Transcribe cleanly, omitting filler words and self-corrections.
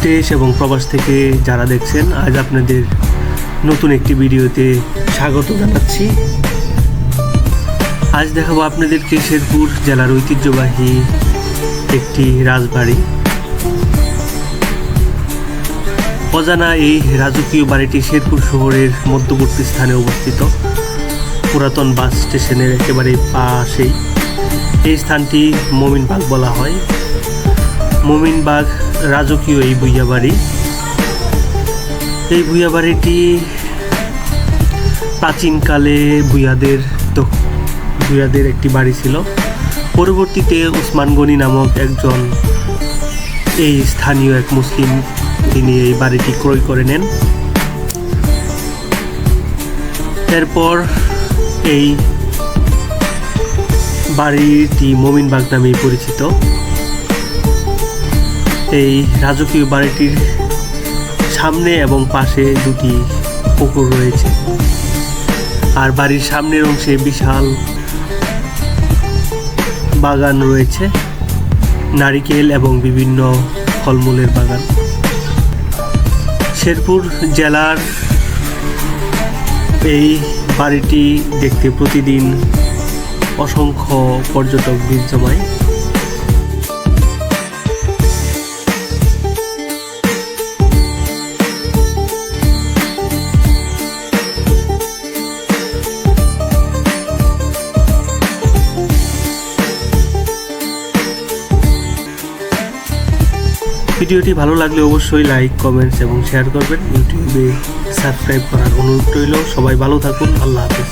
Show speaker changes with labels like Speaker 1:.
Speaker 1: দেশ এবং প্রবাস থেকে যারা দেখছেন, আজ আপনাদের নতুন একটি ভিডিওতে স্বাগত জানাচ্ছি। আজ দেখাবো আপনাদেরকে শেরপুর জেলার ঐতিহ্যবাহী একটি রাজবাড়ি। অজানা এই রাজকীয় বাড়িটি শেরপুর শহরের মধ্যবর্তী স্থানে অবস্থিত, পুরাতন বাস স্টেশনের একেবারে পাশেই। এই স্থানটি মমিনবাগ বলা হয়। মমিনবাগ রাজকীয় এই ভূঁইয়া বাড়ি। এই ভূঁইয়া বাড়িটি প্রাচীনকালে ভূঁইয়াদের একটি বাড়ি ছিল। পরবর্তীতে ওসমান গনি নামক একজন এই স্থানীয় এক মুসলিম, তিনি এই বাড়িটি ক্রয় করে নেন। এরপর এই বাড়িটি মমিনবাগ নামে পরিচিত। এই রাজকীয় বাড়িটির সামনে এবং পাশে দুটি পুকুর রয়েছে, আর বাড়ির সামনের অংশে বিশাল বাগান রয়েছে, নারিকেল এবং বিভিন্ন ফলমূলের বাগান। শেরপুর জেলার এই বাড়িটি দেখতে প্রতিদিন অসংখ্য পর্যটক ভিড় জমায়। ভিডিওটি ভালো লাগলে অবশ্যই লাইক, কমেন্টস এবং শেয়ার করবেন। ইউটিউবে সাবস্ক্রাইব করার অনুরোধ রইল। সবাই ভালো থাকুন। আল্লাহ হাফেজ।